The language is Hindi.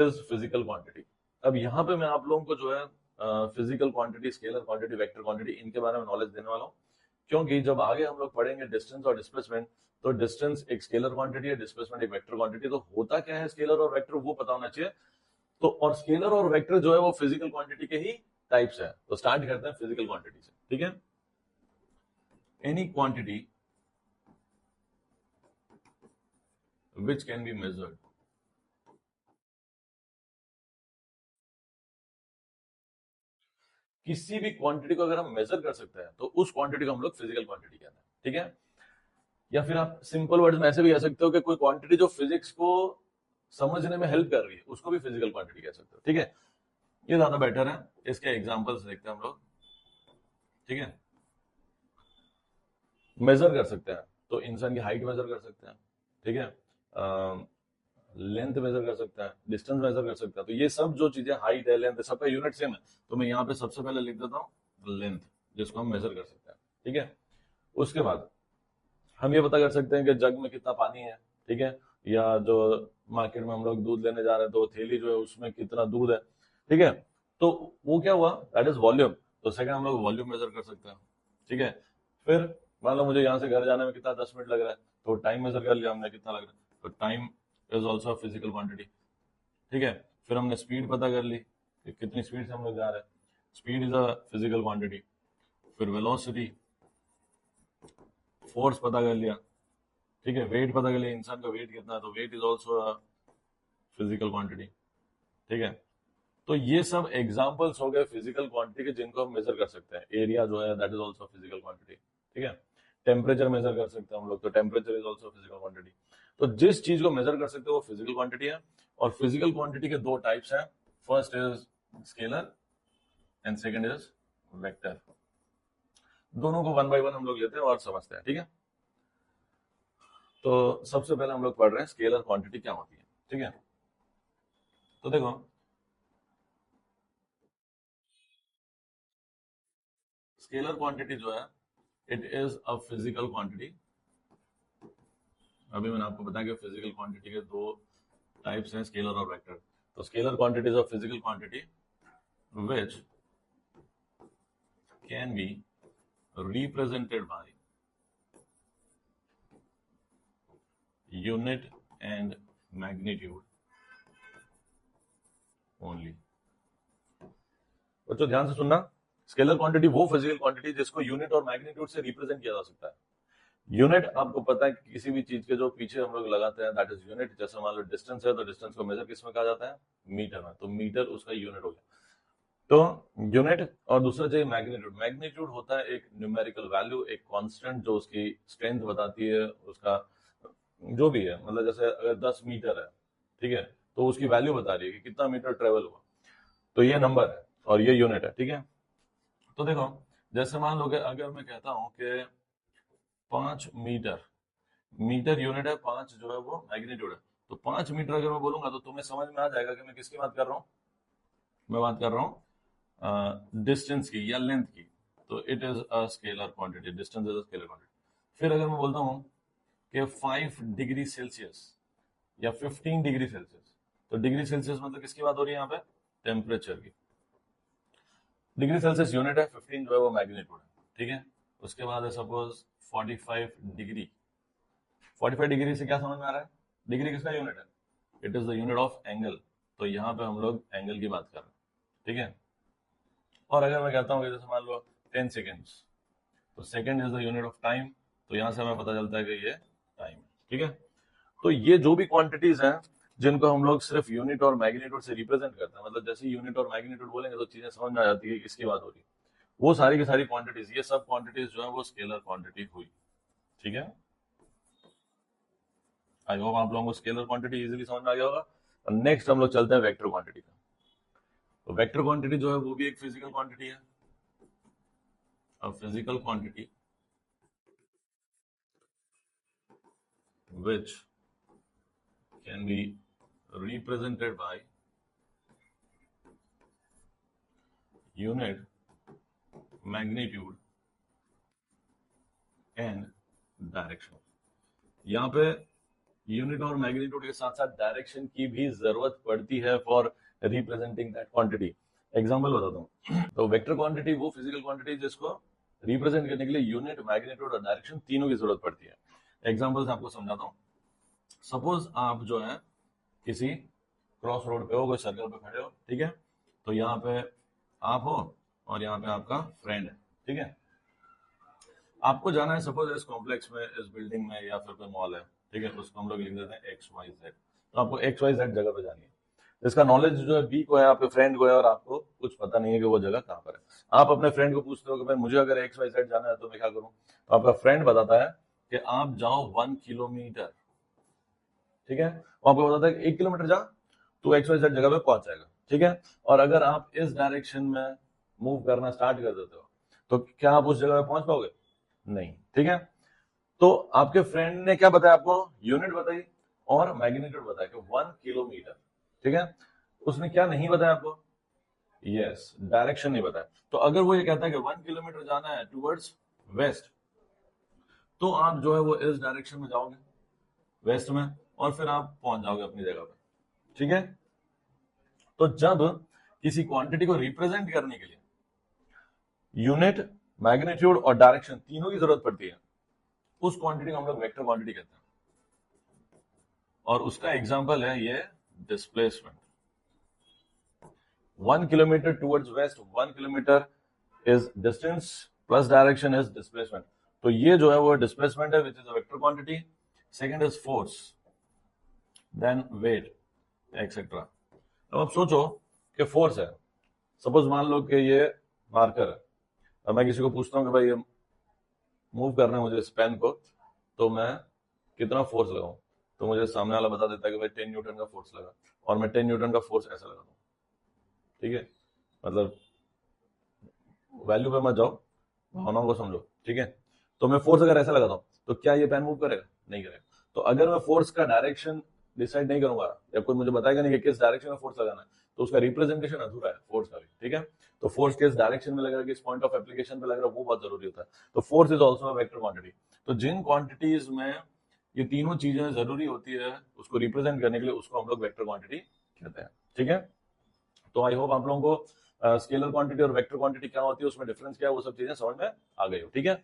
Is physical quantity. अब यहाँ पे मैं आप लोगों को जो है physical quantity, scalar quantity, vector quantity, इनके बारे में नॉलेज देने वाला हूँ, क्योंकि जब आगे हम लोग पढ़ेंगे डिस्टेंस और डिस्प्लेसमेंट, तो डिस्टेंस एक स्केलर क्वांटिटी है, डिस्प्लेसमेंट एक वेक्टर क्वांटिटी। तो होता क्या है स्केलर और वेक्टर, वो पता होना चाहिए। तो और स्केलर और वेक्टर जो है वो फिजिकल क्वांटिटी के ही टाइप्स है। तो स्टार्ट करते हैं फिजिकल क्वांटिटी से, ठीक है। Any quantity which can be measured, किसी भी क्वांटिटी को अगर हम मेजर कर सकते हैं तो उस क्वांटिटी को हम लोग फिजिकल क्वांटिटी कहते हैं, ठीक है। या फिर आप सिंपल वर्ड्स में ऐसे भी कह सकते हो कि कोई क्वांटिटी जो फिजिक्स को समझने में हेल्प कर रही है उसको भी फिजिकल क्वांटिटी कह सकते हो, ठीक है। ये ज्यादा बेटर है। इसके एग्जांपल्स देखते हैं हम लोग, ठीक है। मेजर कर सकते हैं तो इंसान की हाइट मेजर कर सकते हैं, ठीक है। लेंथ मेजर कर सकते हैं, डिस्टेंस मेजर कर सकते हैं। तो ये सब जो चीजें, हाइट है, लेंथ है, सबका यूनिट सेम है। तो मैं यहाँ पे सबसे पहले लिख देता हूँ लेंथ, जिसको हम मेजर कर सकते हैं, ठीक है। उसके बाद हम ये पता कर सकते हैं कि जग में कितना पानी है, ठीक है। या जो मार्केट में हम लोग दूध लेने जा रहे हैं तो थैली जो है उसमें कितना दूध है, ठीक है। तो वो क्या हुआ, दैट इज वॉल्यूम। तो सेकंड हम लोग वॉल्यूम मेजर कर सकते हैं, ठीक है। फिर मान लो मुझे यहाँ से घर जाने में कितना 10 मिनट लग रहा है, तो टाइम मेजर कर लिया हमने कितना लग रहा है। तो time is also physical quantity, ठीक है। फिर हमने स्पीड पता कर ली कि कितनी स्पीड से हम लोग जा रहे हैं, speed is a physical quantity. फिर वेलोसिटी, फोर्स पता कर लिया, ठीक है। वेट पता कर लिया, इंसान का वेट कितना है, तो weight is also physical quantity, ठीक है। तो ये सब एग्जांपल्स हो गए फिजिकल क्वांटिटी के जिनको हम मेजर कर सकते हैं। एरिया जो है that is also physical quantity, ठीक है। टेम्परेचर मेजर कर सकते हैं हम लोग, तो temperature is also physical quantity. तो जिस चीज को मेजर कर सकते हो वो फिजिकल क्वांटिटी है। और फिजिकल क्वांटिटी के दो टाइप्स हैं, first is scalar and second is vector. दोनों को वन बाय वन हम लोग लेते हैं और समझते हैं, ठीक है। तो सबसे पहले हम लोग पढ़ रहे हैं स्केलर क्वांटिटी क्या होती है, ठीक है। तो देखो, स्केलर क्वांटिटी जो है it is a physical quantity. अभी मैंने आपको बताया कि फिजिकल क्वांटिटी के दो टाइप्स हैं, स्केलर और वेक्टर। तो scalar quantity is a physical quantity which can be represented by unit and magnitude only। बच्चों ध्यान से सुनना, स्केलर क्वांटिटी वो फिजिकल क्वांटिटी जिसको यूनिट और मैग्नीट्यूड से रिप्रेजेंट किया जा सकता है। यूनिट आपको पता है कि किसी भी चीज के जो पीछे हम लोग लगाते हैं दैट इज यूनिट। जैसे मान लो डिस्टेंस है तो डिस्टेंस को मेजर किस में कहा जाता है, मीटर में। तो मीटर उसका यूनिट हो गया। तो यूनिट, और दूसरा चाहिए मैग्नीट्यूड। मैग्नीट्यूड होता है एक न्यूमेरिकल वैल्यू, एक कांस्टेंट जो उसकी स्ट्रेंथ बताती है, उसका जो भी है। मतलब जैसे अगर 10 मीटर है, ठीक है, तो उसकी वैल्यू बता रही है कि कितना मीटर ट्रेवल हुआ। तो ये नंबर है और ये यूनिट है, ठीक है। तो देखो, जैसे मान लो कि अगर मैं कहता हूं कि 5 मीटर, मीटर यूनिट है, 5 जो है वो मैग्नीट्यूड है। तो 5 मीटर अगर मैं बोलूंगा तो तुम्हें समझ में आ जाएगा कि मैं किसकी बात कर रहा हूँ। मैं बात कर रहा हूँ डिस्टेंस की या लेंथ की। तो it is a scalar quantity, distance is a scalar quantity. फिर अगर मैं बोलता हूँ कि 5 डिग्री सेल्सियस या 15 डिग्री सेल्सियस, तो डिग्री सेल्सियस मतलब किसकी बात हो रही है यहाँ पे, टेम्परेचर की। डिग्री सेल्सियस यूनिट है, 15 जो है वो मैग्नीट्यूड है, ठीक है। उसके बाद है सपोज 45 डिग्री। 45 डिग्री से क्या समझ में आ रहा है, डिग्री किसका यूनिट है, it is the unit of angle. तो यहाँ पे हम लोग एंगल की बात कर रहे हैं, ठीक है। और अगर मैं कहता हूँ कि जैसे मान लो 10 सेकेंड्स, तो second is the unit of time. तो यहाँ से हमें पता चलता है कि ये टाइम है, ठीक है। तो ये जो भी क्वांटिटीज हैं जिनको हम लोग सिर्फ यूनिट और मैग्नीट्यूड से रिप्रेजेंट करते हैं, मतलब जैसे यूनिट और मैग्नीट्यूड बोलेंगे तो चीजें समझ में आ जाती है कि किसकी बात हो रही है। वो सारी की सारी क्वांटिटीज, ये सब क्वांटिटीज जो है वो स्केलर क्वांटिटी हुई, ठीक है। आई होप आप लोगों को स्केलर क्वांटिटी इजीली समझ में आ गया होगा। और नेक्स्ट हम लोग चलते हैं वेक्टर क्वांटिटी का। तो वेक्टर क्वांटिटी जो है वो भी एक फिजिकल क्वांटिटी है। अब physical quantity which can be represented by unit, magnitude and direction। यहाँ पे यूनिट और मैग्नीट्यूड के साथ साथ डायरेक्शन की भी जरूरत पड़ती है for representing that quantity. Example बताता हूँ। तो वेक्टर क्वांटिटी वो फिजिकल क्वांटिटी जिसको रिप्रेजेंट करने के लिए यूनिट, मैग्नीट्यूड और डायरेक्शन तीनों की जरूरत पड़ती है। एग्जांपल से आपको समझाता हूँ। सपोज आप जो है किसी क्रॉस रोड पे हो, कोई सर्कल पे खड़े हो, ठीक है। तो यहाँ पे आप हो और यहाँ पे आपका फ्रेंड है, ठीक है। आपको जाना है सपोज इस कॉम्प्लेक्स में, इस बिल्डिंग में, या फिर कोई मॉल है, ठीक है। उसको हम लोग लिख देते हैं XYZ। तो आपको XYZ जगह पे जानी है। इसका नॉलेज जो है बी को है, आपके फ्रेंड को है, और आपको कुछ पता नहीं है कि वो जगह कहाँ पर है। आप अपने फ्रेंड को पूछते हो कि भाई मुझे अगर XYZ जाना है तो मैं क्या करूँ। तो आपका फ्रेंड बताता है कि आप जाओ 1 किलोमीटर, ठीक है। वो आपको बताता है कि 1 किलोमीटर जा, तो XYZ जगह पे पहुंच जाएगा, ठीक है। और अगर आप इस डायरेक्शन में मूव करना स्टार्ट कर देते हो तो क्या आप उस जगह पे पहुंच पाओगे? नहीं, ठीक है। तो आपके फ्रेंड ने क्या बताया आपको? यूनिट बताई और मैग्नीट्यूड बताया कि 1 किलोमीटर, ठीक है। उसने क्या नहीं बताया आपको? यस, डायरेक्शन नहीं बताया। तो अगर वो ये कहता है कि 1 किलोमीटर जाना है टुवर्ड्स वेस्ट, तो आप जो है वो इस डायरेक्शन में जाओगे, वेस्ट में, और फिर आप पहुंच जाओगे अपनी जगह पे, ठीक है। तो जब किसी क्वांटिटी को रिप्रेजेंट करने के लिए यूनिट, मैग्नीट्यूड और डायरेक्शन तीनों की जरूरत पड़ती है, उस क्वांटिटी को हम लोग वेक्टर क्वांटिटी कहते हैं। और उसका एग्जांपल है ये displacement. 1 kilometre towards west, 1 kilometre is distance plus direction is displacement. तो ये जो है वो डिस्प्लेसमेंट है, which is a vector quantity. Second is force, then weight, etcetera. अब आप सोचो कि फोर्स है, सपोज मान लो कि ये मार्कर है, अब मैं किसी को पूछता हूँ कि भाई ये मूव करना है मुझे इस पेन को, तो मैं कितना फोर्स लगाऊं, तो मुझे सामने वाला बता देता है कि भाई 10 न्यूटन का फोर्स लगा, और मैं 10 न्यूटन का फोर्स ऐसा लगा दूं, ठीक है। मतलब वैल्यू पे मत जाओ, भावनाओं को समझो, ठीक है। तो मैं फोर्स अगर ऐसा लगाता हूं तो क्या ये पेन मूव करेगा? नहीं करेगा। तो अगर मैं फोर्स का डायरेक्शन डिसाइड नहीं करूंगा, या कोई मुझे बताएगा नहीं कि किस डायरेक्शन में फोर्स लगाना है, तो उसका रिप्रेजेंटेशन अधूरा है फोर्स का भी, ठीक है। तो फोर्स किस डायरेक्शन में लग रहा है, किस पॉइंट ऑफ एप्लीकेशन पे लग रहा है, वो बहुत जरूरी होता है। तो force is also vector quantity. तो जिन क्वांटिटीज में ये तीनों चीजें जरूरी होती है उसको रिप्रेजेंट करने के लिए, उसको हम लोग वेक्टर क्वांटिटी कहते हैं, ठीक है। तो आई होप आप लोगों को स्केलर क्वांटिटी और वेक्टर क्वांटिटी क्या होती है, उसमें डिफरेंस क्या है, वो सब चीजें समझ में आ गई हो, ठीक है।